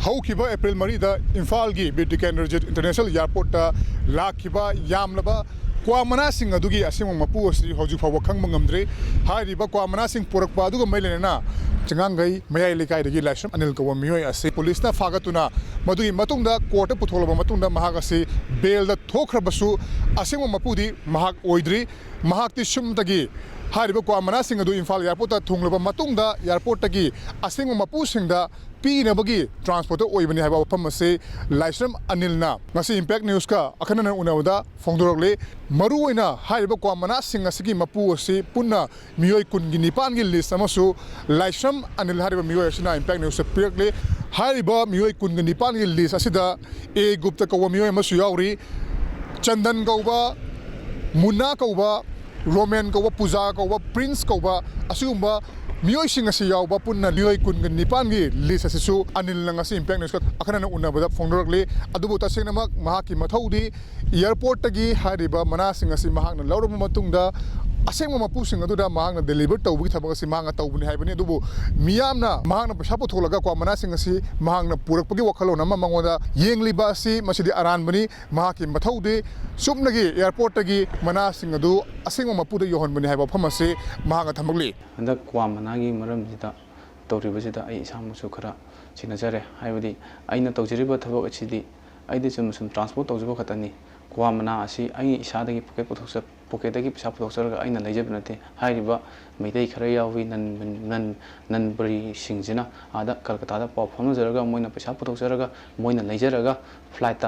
हौखिबा अप्रैल मरीदा इम्फाल की बिटिकैनरजेट international airport लाखिबा यामलबा क्वा मनासिंग अदुगी using मपु असि हौजु फाव खंग ngамद्रे हारिबा क्वा मनासिंग पुरकपा अदुगा मैलेना चंगांगई मयाई लेकाइदगी लाइसम अनिल कवा मियोय असि पुलिसना फागतुना मदुगी मतुंगदा कोर्ट पुथोलबा मतुंगदा महाग असि बेलदा थोखरबसु असिंग मपुदी महाग ओइद्री महागति सुमतगी हारिबा क्वा मनासिंग अदु इम्फाल एयरपोर्ट थुंगलबा मतुंगदा एयरपोर्ट तगी असिंग मपुसिंगदा पीनबगी ट्रांसपोर्ट ओइबनी हाइबा वफम असे लाइसम अनिलना ngasi impact news का अखनन उनवदा फोंदोरले मरु ओइना हाइबा क्वा मनासिंग असगी मपु असे पुन्ना मियोय कुनगी निपान गी लिस्ट अमसु लाइसम अनिल हारिबा मियोय असना impact news से पिरकले हारिबा मियोय कुनगी निपान गी लिस्ट असिदा ए गुप्ता कवा मियोय अमसु यावरी चंदन कौबा मुन्ना कौबा रोमन कौबा पूजा कौबा प्रिंस कौबा असुगुम्बा मियोइसिंग असि यावबा पुन्ना मियोय कुनग निपान गी लिस्ट असिसु अनिल नंगसि इम्पैक्ट न्यूज का अखनन उन्नबदा फोंदोरकले अदुबु तसेंगनमक महाकी मथौदी एयरपोर्ट तगी हारिबा मनासिंग असि महागना लौरब मतुंगदा असेंग मपुसिंग अदुदा महागना डिलीवर तौबगी थबक असि महागा तौबनि हाइबनि अदुबु मियामना महागना पैसा पुथोलगा क्वा मनासिंग असि महागना पुरकपगी वखलोन अमा मंगोदा येंगलिबा असि मसिदि अरानबनि महाकी मथौदी सुमनगी एयरपोर्ट तगी मनासिंग अदु असेंग मपुदा योहनबनि हाइबा फमसे महागा थमगली हंदक क्वा मनागी मरमजिदा तौरिबजिदा आई इसामुसु खरा सिनाजरे हाइबदि आइना तौजरिबा थबक असिदि आइदि सुम ट्रांसपोर्ट तौजबा खतनी क्वा मना असि आई इसादगी पॉकेट पुथोक्स पॉकेटगी पैसा पुथोक्सरगा आइना लैजब नते हाइरिबा मैदै खरा यावी नन बरी सिंगजिना आदा कलकत्ता पाव फमजरगा मोइना पैसा पुथोक्सरगा मोइना लैजरगा फ्लाइट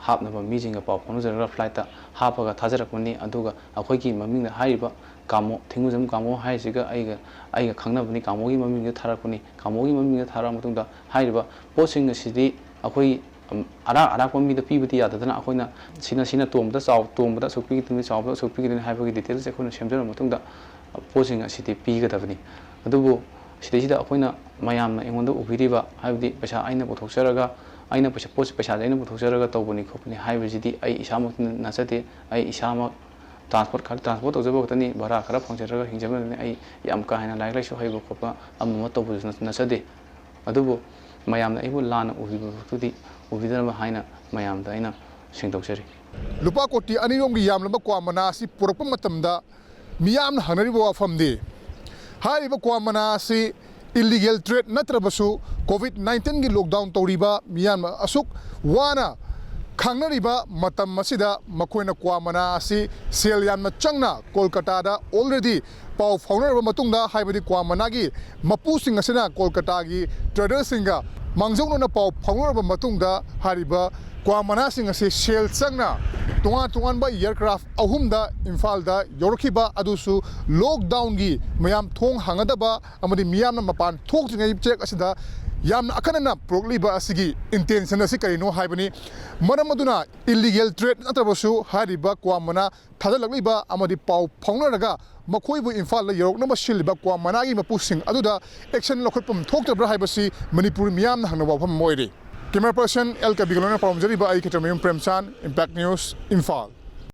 हापनबा मीजिंगा पाव फमजरगा फ्लाइट हापगा थाजरकमनी अदुगा अखोइगी ममिंगना हाइरिबा कामो थिंगुजम कामो हाइसिगा आइगा खंगनबनी कामोगी ममिंगदा थारकपनी कामोगी ममिंगदा थारा मतुंगदा हाइरिबा पोसिंग सिदि अखोइ अराक मीद पीबदी यादना अखोइना सिना तोमदा चाव तोमदा सुपीगी तिनि चावदा सुपीगी तिनि हाइबगी डिटेल्स अखोइना सेमजर मतुंगदा पोसिंग सिदि पीगदबनी अदुबु सिदैसिदा अखोइना मयामना एंगोंदा उबिरिबा हाइबदी पैसा आइना पुथोक्सरगा आइना पैसा आइना पुथोक्सरगा तौबनी खोपनी हाइबजिदि आई इसामक नचते आई इसामक ट्रांसपोर्ट तौजब खतनी भाड़ा खरा फंगजरगा हिंजबने आई याम का हैना लाइक लाइसु हाइबो खोपा अमम तौबु नचदे अदुबु मयामना आइबु लाना उबिबुदि उबिदरबा हाइना मयामदा आइना सिंगदौसरी लुपा कोटी अनिरोंगी यामलबा क्वा मना असि पुरकप मतमदा मियामना हंगरिबो वाफमदि हारिबा क्वा मना असि इलीगल ट्रेड नत्रबसु कोविड-19 की लॉकडाउन तौरिबा मियाम असुक वाना खांगनरिबा मतम मसिदा मखोइना क्वा मना असि सेल यामना चंगना कोलकाता ऑलरेडी पाव फाउनरबा मतुंगदा हाइबदि क्वा मनागी मपुसिंग असना कोलकाता की ट्रेडर्सिंगा मांगजौना पाव फाउनरबा मतुंगदा हारिबा क्वा मनासिंग असे सेल चंगना तोंगान एयरक्राफ्ट अहुमदा इम्फालदा योरखिबा अदुसु लॉकडाउन की मयाम थोंग हांगदबा अमदि मियामना मपान थोक्त्रिङै चेक असिदा यामना अखनना प्रोग्लिबा असिगी इंटेंशन असि करिनो हाइबनी मरम अदुना इलीगल ट्रेड नत्रबसु हारिबा क्वा मना थाजलकलिबा अमदि पाव फाउनरगा मखोइबु इम्फाल योरकनबा सिलिबा क्वा मनागी मपुसिंग अदुदा एक्शन लखोटपम थोक्तब्रा हाइबसि मणिपुर मियामना हंगना वाफम मोइरी कैमरा पर्सन एल कबिगलोना पावमजरिबा आई खितरमयम प्रेमचांद इम्पैक्ट न्यूज इम्फाल।